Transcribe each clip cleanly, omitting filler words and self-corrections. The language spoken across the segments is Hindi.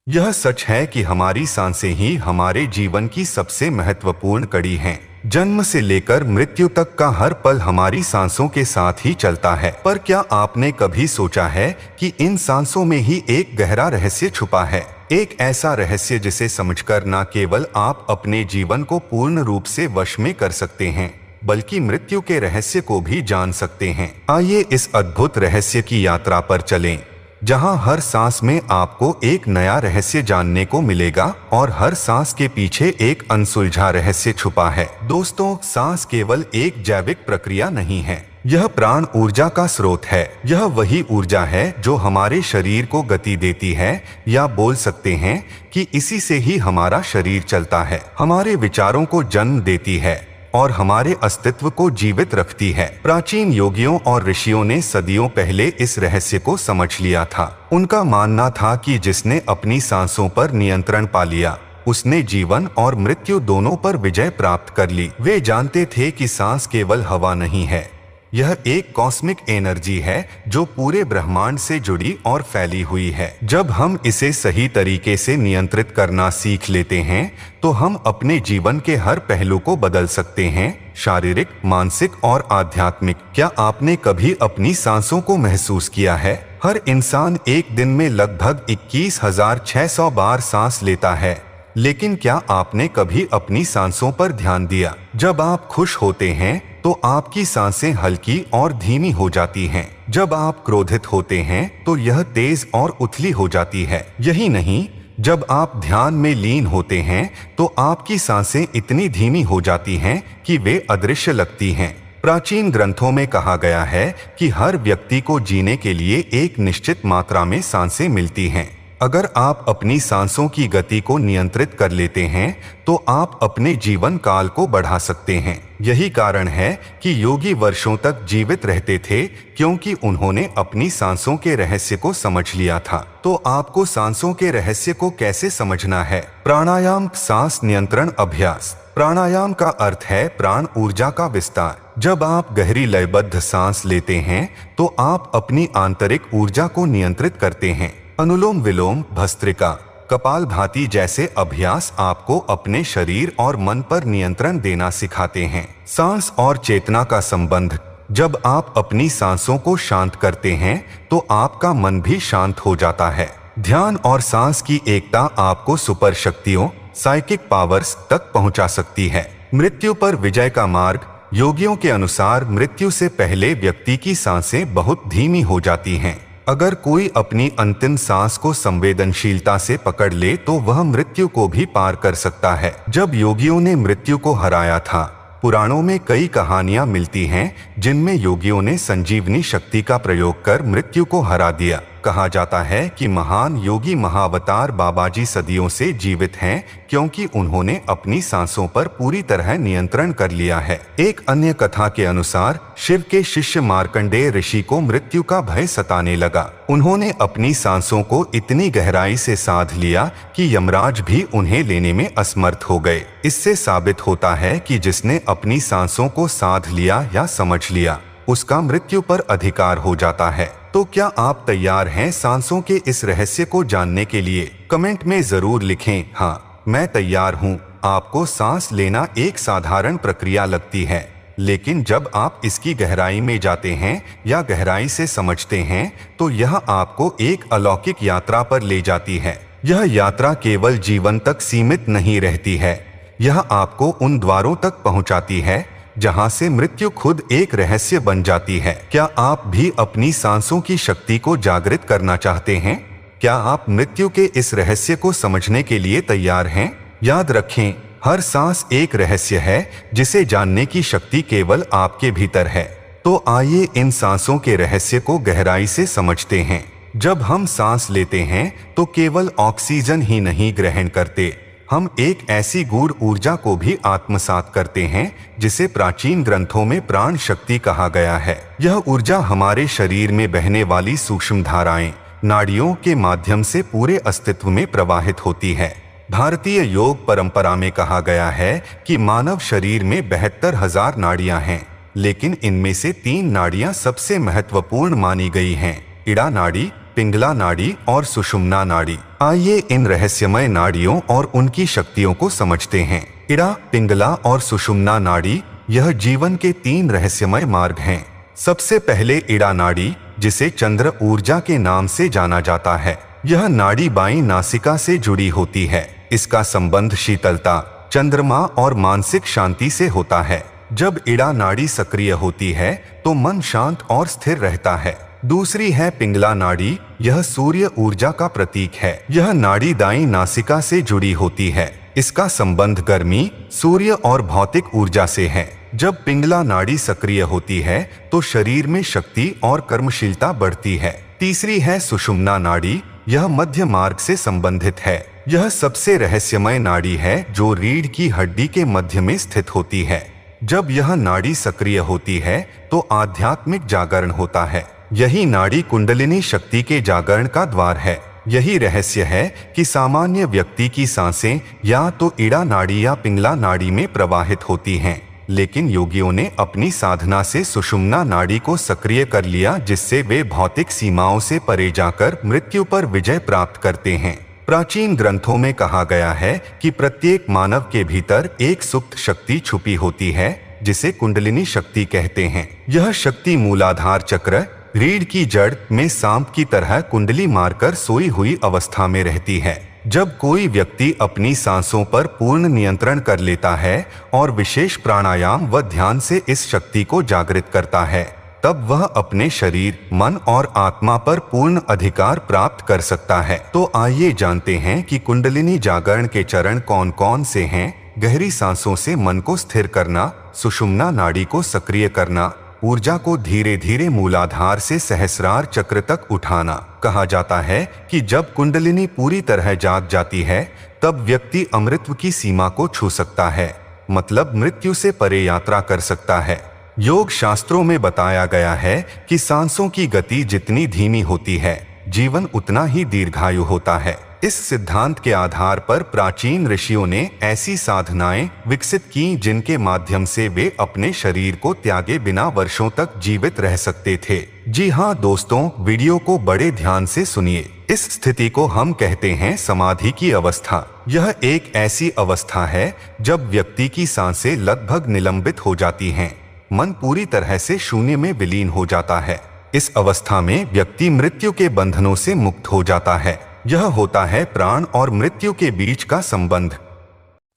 यह सच है कि हमारी सांसें ही हमारे जीवन की सबसे महत्वपूर्ण कड़ी हैं। जन्म से लेकर मृत्यु तक का हर पल हमारी सांसों के साथ ही चलता है। पर क्या आपने कभी सोचा है कि इन सांसों में ही एक गहरा रहस्य छुपा है? एक ऐसा रहस्य जिसे समझकर न केवल आप अपने जीवन को पूर्ण रूप से वश में कर सकते हैं, बल्कि मृत्यु के रहस्य को भी जान सकते हैं। आइए इस अद्भुत रहस्य की यात्रा पर चलें, जहां हर सांस में आपको एक नया रहस्य जानने को मिलेगा और हर सांस के पीछे एक अनसुलझा रहस्य छुपा है। दोस्तों, सांस केवल एक जैविक प्रक्रिया नहीं है, यह प्राण ऊर्जा का स्रोत है। यह वही ऊर्जा है जो हमारे शरीर को गति देती है, या बोल सकते हैं कि इसी से ही हमारा शरीर चलता है, हमारे विचारों को जन्म देती है और हमारे अस्तित्व को जीवित रखती है। प्राचीन योगियों और ऋषियों ने सदियों पहले इस रहस्य को समझ लिया था। उनका मानना था कि जिसने अपनी सांसों पर नियंत्रण पा लिया, उसने जीवन और मृत्यु दोनों पर विजय प्राप्त कर ली। वे जानते थे कि सांस केवल हवा नहीं है, यह एक कॉस्मिक एनर्जी है जो पूरे ब्रह्मांड से जुड़ी और फैली हुई है। जब हम इसे सही तरीके से नियंत्रित करना सीख लेते हैं, तो हम अपने जीवन के हर पहलू को बदल सकते हैं, शारीरिक, मानसिक और आध्यात्मिक। क्या आपने कभी अपनी सांसों को महसूस किया है? हर इंसान एक दिन में लगभग 21,600 बार सांस लेता है, लेकिन क्या आपने कभी अपनी सांसों पर ध्यान दिया? जब आप खुश होते हैं तो आपकी सांसें हल्की और धीमी हो जाती हैं। जब आप क्रोधित होते हैं तो यह तेज और उथली हो जाती है। यही नहीं, जब आप ध्यान में लीन होते हैं तो आपकी सांसें इतनी धीमी हो जाती हैं कि वे अदृश्य लगती हैं। प्राचीन ग्रंथों में कहा गया है कि हर व्यक्ति को जीने के लिए एक निश्चित मात्रा में सांसें मिलती हैं। अगर आप अपनी सांसों की गति को नियंत्रित कर लेते हैं, तो आप अपने जीवन काल को बढ़ा सकते हैं। यही कारण है कि योगी वर्षों तक जीवित रहते थे, क्योंकि उन्होंने अपनी सांसों के रहस्य को समझ लिया था। तो आपको सांसों के रहस्य को कैसे समझना है? प्राणायाम, सांस नियंत्रण अभ्यास। प्राणायाम का अर्थ है प्राण ऊर्जा का विस्तार। जब आप गहरी लयबद्ध सांस लेते हैं, तो आप अपनी आंतरिक ऊर्जा को नियंत्रित करते हैं। अनुलोम विलोम, भस्त्रिका, कपालभाति जैसे अभ्यास आपको अपने शरीर और मन पर नियंत्रण देना सिखाते हैं। सांस और चेतना का संबंध। जब आप अपनी सांसों को शांत करते हैं, तो आपका मन भी शांत हो जाता है। ध्यान और सांस की एकता आपको सुपर शक्तियों, साइकिक पावर्स तक पहुंचा सकती है। मृत्यु पर विजय का मार्ग। योगियों के अनुसार मृत्यु से पहले व्यक्ति की सांसें बहुत धीमी हो जाती हैं। अगर कोई अपनी अंतिम सांस को संवेदनशीलता से पकड़ ले, तो वह मृत्यु को भी पार कर सकता है। जब योगियों ने मृत्यु को हराया था, पुराणों में कई कहानियां मिलती हैं जिनमें योगियों ने संजीवनी शक्ति का प्रयोग कर मृत्यु को हरा दिया। कहा जाता है कि महान योगी महाअवतार बाबाजी सदियों से जीवित हैं, क्योंकि उन्होंने अपनी सांसों पर पूरी तरह नियंत्रण कर लिया है। एक अन्य कथा के अनुसार शिव के शिष्य मार्कंडेय ऋषि को मृत्यु का भय सताने लगा। उन्होंने अपनी सांसों को इतनी गहराई से साध लिया कि यमराज भी उन्हें लेने में असमर्थ हो गए। इससे साबित होता है कि जिसने अपनी सांसों को साध लिया या समझ लिया, उसका मृत्यु पर अधिकार हो जाता है। तो क्या आप तैयार हैं सांसों के इस रहस्य को जानने के लिए? कमेंट में जरूर लिखें, हाँ मैं तैयार हूँ। आपको सांस लेना एक साधारण प्रक्रिया लगती है, लेकिन जब आप इसकी गहराई में जाते हैं या गहराई से समझते हैं, तो यह आपको एक अलौकिक यात्रा पर ले जाती है। यह यात्रा केवल जीवन तक सीमित नहीं रहती है, यह आपको उन द्वारों तक पहुंचाती है जहां से मृत्यु खुद एक रहस्य बन जाती है। क्या आप भी अपनी सांसों की शक्ति को जागृत करना चाहते हैं? क्या आप मृत्यु के इस रहस्य को समझने के लिए तैयार हैं? याद रखें, हर सांस एक रहस्य है जिसे जानने की शक्ति केवल आपके भीतर है। तो आइए इन सांसों के रहस्य को गहराई से समझते हैं। जब हम सांस लेते हैं, तो केवल ऑक्सीजन ही नहीं ग्रहण करते, हम एक ऐसी गूढ़ ऊर्जा को भी आत्मसात करते हैं जिसे प्राचीन ग्रंथों में प्राण शक्ति कहा गया है। यह ऊर्जा हमारे शरीर में बहने वाली सूक्ष्म धाराएं, नाड़ियों के माध्यम से पूरे अस्तित्व में प्रवाहित होती है। भारतीय योग परंपरा में कहा गया है कि मानव शरीर में 72,000 नाड़ियां हैं, लेकिन इनमें से 3 नाड़ियां सबसे महत्वपूर्ण मानी गई हैं, इड़ा नाड़ी, पिंगला नाड़ी और सुषुम्ना नाड़ी। आइए इन रहस्यमय नाड़ियों और उनकी शक्तियों को समझते हैं। इड़ा, पिंगला और सुषुम्ना नाड़ी यह जीवन के 3 रहस्यमय मार्ग हैं। सबसे पहले इड़ा नाड़ी, जिसे चंद्र ऊर्जा के नाम से जाना जाता है। यह नाड़ी बाईं नासिका से जुड़ी होती है। इसका संबंध शीतलता, चंद्रमा और मानसिक शांति से होता है। जब इड़ा नाड़ी सक्रिय होती है तो मन शांत और स्थिर रहता है। दूसरी है पिंगला नाड़ी, यह सूर्य ऊर्जा का प्रतीक है। यह नाड़ी दाईं नासिका से जुड़ी होती है। इसका संबंध गर्मी, सूर्य और भौतिक ऊर्जा से है। जब पिंगला नाड़ी सक्रिय होती है तो शरीर में शक्ति और कर्मशीलता बढ़ती है। तीसरी है सुषुम्ना नाड़ी, यह मध्य मार्ग से संबंधित है। यह सबसे रहस्यमय नाड़ी है जो रीढ़ की हड्डी के मध्य में स्थित होती है। जब यह नाड़ी सक्रिय होती है तो आध्यात्मिक जागरण होता है। यही नाड़ी कुंडलिनी शक्ति के जागरण का द्वार है। यही रहस्य है कि सामान्य व्यक्ति की सांसें या तो इड़ा नाड़ी या पिंगला नाड़ी में प्रवाहित होती हैं, लेकिन योगियों ने अपनी साधना से सुषुम्ना नाड़ी को सक्रिय कर लिया, जिससे वे भौतिक सीमाओं से परे जाकर मृत्यु पर विजय प्राप्त करते हैं। प्राचीन ग्रंथों में कहा गया है कि प्रत्येक मानव के भीतर एक सुप्त शक्ति छुपी होती है, जिसे कुंडलिनी शक्ति कहते हैं। यह शक्ति मूलाधार चक्र, रीढ़ की जड़ में सांप की तरह कुंडली मारकर सोई हुई अवस्था में रहती है। जब कोई व्यक्ति अपनी सांसों पर पूर्ण नियंत्रण कर लेता है और विशेष प्राणायाम व ध्यान से इस शक्ति को जागृत करता है, तब वह अपने शरीर, मन और आत्मा पर पूर्ण अधिकार प्राप्त कर सकता है। तो आइए जानते हैं कि कुंडलिनी जागरण के चरण कौन कौन से हैं। गहरी सांसों से मन को स्थिर करना, सुषुम्ना नाड़ी को सक्रिय करना, ऊर्जा को धीरे धीरे मूलाधार से सहस्रार चक्र तक उठाना। कहा जाता है कि जब कुंडलिनी पूरी तरह जाग जाती है तब व्यक्ति अमृत की सीमा को छू सकता है, मतलब मृत्यु से परे यात्रा कर सकता है। योग शास्त्रों में बताया गया है कि सांसों की गति जितनी धीमी होती है, जीवन उतना ही दीर्घायु होता है। इस सिद्धांत के आधार पर प्राचीन ऋषियों ने ऐसी साधनाएं विकसित की जिनके माध्यम से वे अपने शरीर को त्यागे बिना वर्षों तक जीवित रह सकते थे। जी हाँ दोस्तों, वीडियो को बड़े ध्यान से सुनिए। इस स्थिति को हम कहते हैं समाधि की अवस्था। यह एक ऐसी अवस्था है जब व्यक्ति की सांसें लगभग निलंबित हो जाती हैं, मन पूरी तरह से शून्य में विलीन हो जाता है। इस अवस्था में व्यक्ति मृत्यु के बंधनों से मुक्त हो जाता है। यह होता है प्राण और मृत्यु के बीच का संबंध।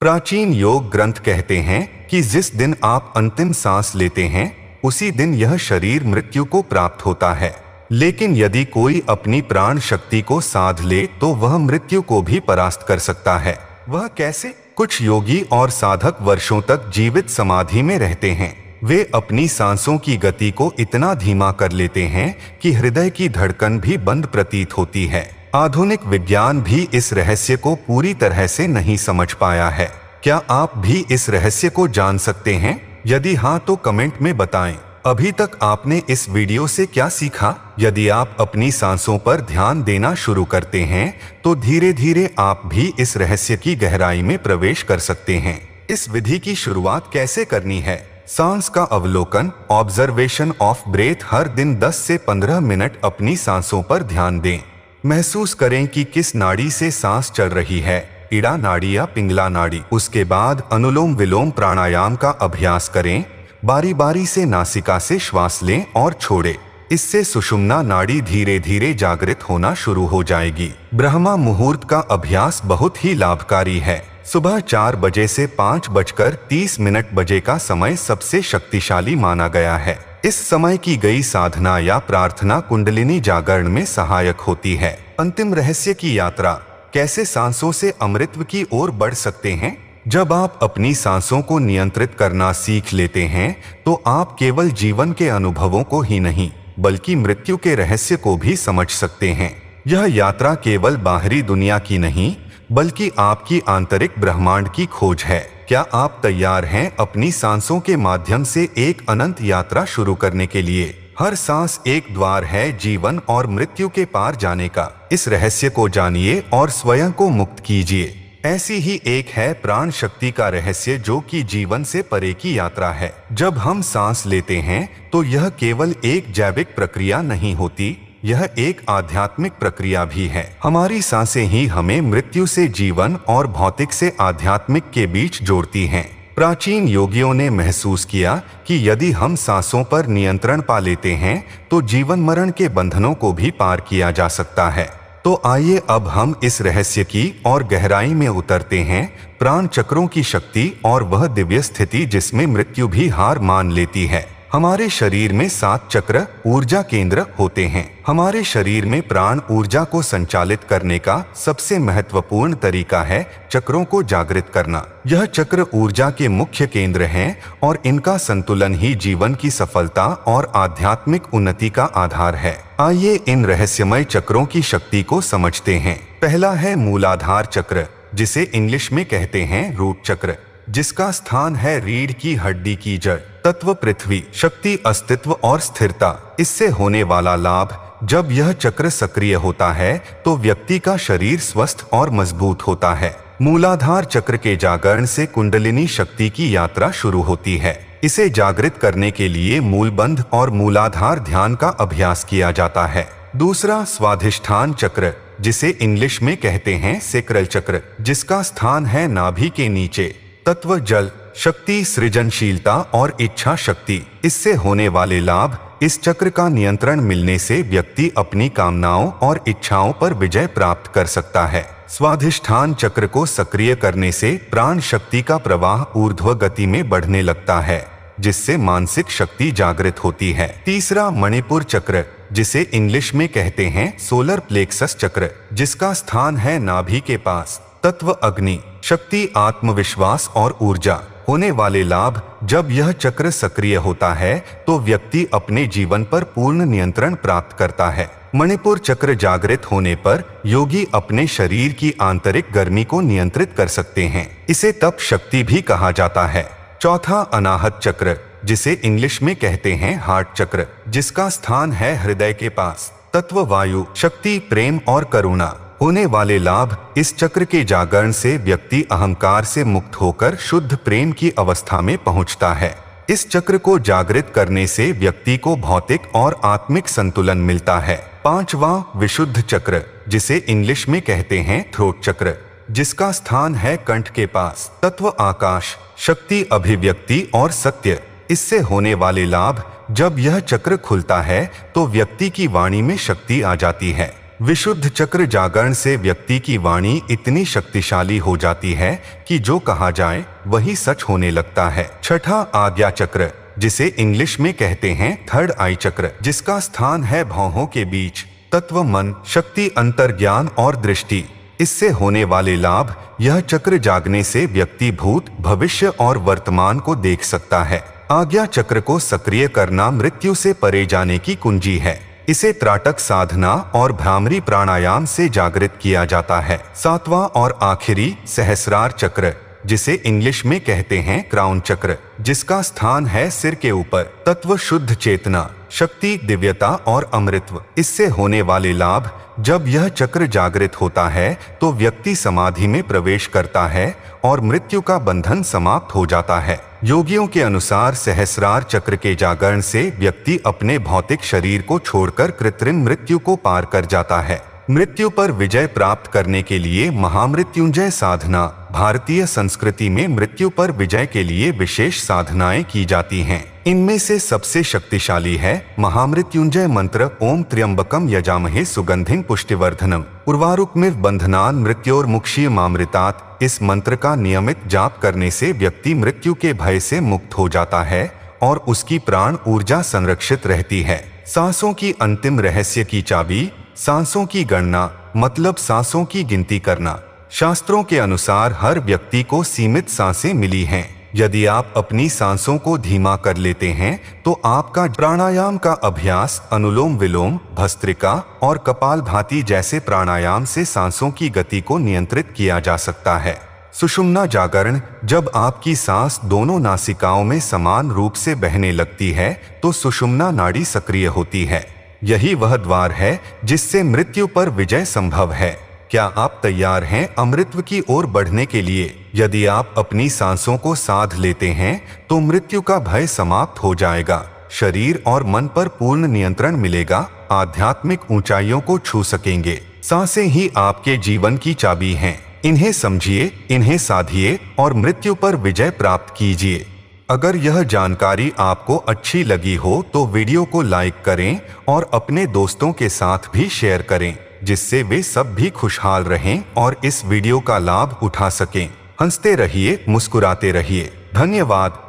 प्राचीन योग ग्रंथ कहते हैं कि जिस दिन आप अंतिम सांस लेते हैं उसी दिन यह शरीर मृत्यु को प्राप्त होता है। लेकिन यदि कोई अपनी प्राण शक्ति को साध ले तो वह मृत्यु को भी परास्त कर सकता है। वह कैसे? कुछ योगी और साधक वर्षों तक जीवित समाधि में रहते हैं। वे अपनी सांसों की गति को इतना धीमा कर लेते हैं कि हृदय की धड़कन भी बंद प्रतीत होती है। आधुनिक विज्ञान भी इस रहस्य को पूरी तरह से नहीं समझ पाया है। क्या आप भी इस रहस्य को जान सकते हैं? यदि हाँ तो कमेंट में बताएं। अभी तक आपने इस वीडियो से क्या सीखा? यदि आप अपनी सांसों पर ध्यान देना शुरू करते हैं तो धीरे धीरे आप भी इस रहस्य की गहराई में प्रवेश कर सकते हैं। इस विधि की शुरुआत कैसे करनी है? सांस का अवलोकन, ऑब्जर्वेशन ऑफ ब्रेथ। हर दिन 10 से 15 मिनट अपनी सांसों पर ध्यान दें। महसूस करें कि किस नाड़ी से सांस चल रही है, इड़ा नाड़ी या पिंगला नाड़ी। उसके बाद अनुलोम विलोम प्राणायाम का अभ्यास करें। बारी बारी से नासिका से श्वास लें और छोड़ें। इससे सुषुम्ना नाड़ी धीरे धीरे जागृत होना शुरू हो जाएगी। ब्रह्मा मुहूर्त का अभ्यास बहुत ही लाभकारी है। सुबह 4 बजे से 5:30 बजे का समय सबसे शक्तिशाली माना गया है। इस समय की गई साधना या प्रार्थना कुंडलिनी जागरण में सहायक होती है। अंतिम रहस्य की यात्रा। कैसे सांसों से अमृत की ओर बढ़ सकते हैं? जब आप अपनी सांसों को नियंत्रित करना सीख लेते हैं तो आप केवल जीवन के अनुभवों को ही नहीं बल्कि मृत्यु के रहस्य को भी समझ सकते हैं। यह यात्रा केवल बाहरी दुनिया की नहीं बल्कि आपकी आंतरिक ब्रह्मांड की खोज है। क्या आप तैयार हैं अपनी सांसों के माध्यम से एक अनंत यात्रा शुरू करने के लिए? हर सांस एक द्वार है जीवन और मृत्यु के पार जाने का। इस रहस्य को जानिए और स्वयं को मुक्त कीजिए। ऐसी ही एक है प्राण शक्ति का रहस्य, जो कि जीवन से परे की यात्रा है। जब हम सांस लेते हैं तो यह केवल एक जैविक प्रक्रिया नहीं होती, यह एक आध्यात्मिक प्रक्रिया भी है। हमारी सांसें ही हमें मृत्यु से जीवन और भौतिक से आध्यात्मिक के बीच जोड़ती हैं। प्राचीन योगियों ने महसूस किया कि यदि हम सांसों पर नियंत्रण पा लेते हैं तो जीवन मरण के बंधनों को भी पार किया जा सकता है। तो आइए अब हम इस रहस्य की और गहराई में उतरते हैं, प्राण चक्रों की शक्ति और वह दिव्य स्थिति जिसमें मृत्यु भी हार मान लेती है। हमारे शरीर में 7 चक्र ऊर्जा केंद्र होते हैं। हमारे शरीर में प्राण ऊर्जा को संचालित करने का सबसे महत्वपूर्ण तरीका है चक्रों को जागृत करना। यह चक्र ऊर्जा के मुख्य केंद्र हैं और इनका संतुलन ही जीवन की सफलता और आध्यात्मिक उन्नति का आधार है। आइए इन रहस्यमय चक्रों की शक्ति को समझते हैं। पहला है मूलाधार चक्र, जिसे इंग्लिश में कहते हैं रूट चक्र, जिसका स्थान है रीढ़ की हड्डी की जड़। तत्व पृथ्वी, शक्ति, अस्तित्व और स्थिरता। इससे होने वाला लाभ, जब यह चक्र सक्रिय होता है तो व्यक्ति का शरीर स्वस्थ और मजबूत होता है। मूलाधार चक्र के जागरण से कुंडलिनी शक्ति की यात्रा शुरू होती है। इसे जागृत करने के लिए मूलबंध और मूलाधार ध्यान का अभ्यास किया जाता है। दूसरा स्वाधिष्ठान चक्र, जिसे इंग्लिश में कहते हैं सेक्रल चक्र, जिसका स्थान है नाभि के नीचे। तत्व जल, शक्ति, सृजनशीलता और इच्छा शक्ति। इससे होने वाले लाभ, इस चक्र का नियंत्रण मिलने से व्यक्ति अपनी कामनाओं और इच्छाओं पर विजय प्राप्त कर सकता है। स्वाधिष्ठान चक्र को सक्रिय करने से प्राण शक्ति का प्रवाह ऊर्ध्व गति में बढ़ने लगता है, जिससे मानसिक शक्ति जागृत होती है। तीसरा मणिपुर चक्र, जिसे इंग्लिश में कहते हैं सोलर प्लेक्सस चक्र, जिसका स्थान है नाभि के पास। तत्व अग्नि, शक्ति, आत्मविश्वास और ऊर्जा। होने वाले लाभ, जब यह चक्र सक्रिय होता है तो व्यक्ति अपने जीवन पर पूर्ण नियंत्रण प्राप्त करता है। मणिपुर चक्र जागृत होने पर योगी अपने शरीर की आंतरिक गर्मी को नियंत्रित कर सकते हैं। इसे तप शक्ति भी कहा जाता है। चौथा अनाहत चक्र, जिसे इंग्लिश में कहते हैं हार्ट चक्र, जिसका स्थान है हृदय के पास। तत्व वायु, शक्ति, प्रेम और करुणा। होने वाले लाभ, इस चक्र के जागरण से व्यक्ति अहंकार से मुक्त होकर शुद्ध प्रेम की अवस्था में पहुंचता है। इस चक्र को जागृत करने से व्यक्ति को भौतिक और आत्मिक संतुलन मिलता है। पांचवा विशुद्ध चक्र, जिसे इंग्लिश में कहते हैं थ्रोट चक्र, जिसका स्थान है कंठ के पास। तत्व आकाश, शक्ति, अभिव्यक्ति और सत्य। इससे होने वाले लाभ, जब यह चक्र खुलता है तो व्यक्ति की वाणी में शक्ति आ जाती है। विशुद्ध चक्र जागरण से व्यक्ति की वाणी इतनी शक्तिशाली हो जाती है कि जो कहा जाए वही सच होने लगता है। छठा आज्ञा चक्र, जिसे इंग्लिश में कहते हैं थर्ड आई चक्र, जिसका स्थान है भौहों के बीच। तत्व मन, शक्ति, अंतर्ज्ञान और दृष्टि। इससे होने वाले लाभ, यह चक्र जागने से व्यक्ति भूत, भविष्य और वर्तमान को देख सकता है। आज्ञा चक्र को सक्रिय करना मृत्यु से परे जाने की कुंजी है। इसे त्राटक साधना और भ्रामरी प्राणायाम से जागृत किया जाता है। सातवां और आखिरी सहस्रार चक्र, जिसे इंग्लिश में कहते हैं क्राउन चक्र, जिसका स्थान है सिर के ऊपर। तत्व शुद्ध चेतना, शक्ति, दिव्यता और अमृतत्व। इससे होने वाले लाभ, जब यह चक्र जागृत होता है तो व्यक्ति समाधि में प्रवेश करता है और मृत्यु का बंधन समाप्त हो जाता है। योगियों के अनुसार सहस्रार चक्र के जागरण से व्यक्ति अपने भौतिक शरीर को छोड़कर कृत्रिम मृत्यु को पार कर जाता है। मृत्यु पर विजय प्राप्त करने के लिए महामृत्युंजय साधना। भारतीय संस्कृति में मृत्यु पर विजय के लिए विशेष साधनाएं की जाती हैं। इनमें से सबसे शक्तिशाली है महामृत्युंजय मंत्र, ओम त्र्यंबकम यजामहे सुगंधिं पुष्टिवर्धनम उर्वारुकमिव बंधनान् मृत्योर्मुक्षीयमामृतात्। इस मंत्र का नियमित जाप करने से व्यक्ति मृत्यु के भय से मुक्त हो जाता है और उसकी प्राण ऊर्जा संरक्षित रहती है। सांसों की अंतिम रहस्य की चाबी, सांसों की गणना, मतलब सांसों की गिनती करना। शास्त्रों के अनुसार हर व्यक्ति को सीमित सांसें मिली हैं। यदि आप अपनी सांसों को धीमा कर लेते हैं तो आपका प्राणायाम का अभ्यास अनुलोम विलोम, भस्त्रिका और कपालभाति जैसे प्राणायाम से सांसों की गति को नियंत्रित किया जा सकता है। सुषुम्ना जागरण, जब आपकी सांस दोनों नासिकाओं में समान रूप से बहने लगती है तो सुषुम्ना नाड़ी सक्रिय होती है। यही वह द्वार है जिससे मृत्यु पर विजय संभव है। क्या आप तैयार हैं अमृतत्व की ओर बढ़ने के लिए? यदि आप अपनी सांसों को साध लेते हैं तो मृत्यु का भय समाप्त हो जाएगा। शरीर और मन पर पूर्ण नियंत्रण मिलेगा, आध्यात्मिक ऊंचाइयों को छू सकेंगे। सांसें ही आपके जीवन की चाबी हैं। इन्हें समझिए, इन्हें साधिए और मृत्यु पर विजय प्राप्त कीजिए। अगर यह जानकारी आपको अच्छी लगी हो तो वीडियो को लाइक करें और अपने दोस्तों के साथ भी शेयर करें, जिससे वे सब भी खुशहाल रहें और इस वीडियो का लाभ उठा सकें। हंसते रहिए, मुस्कुराते रहिए। धन्यवाद।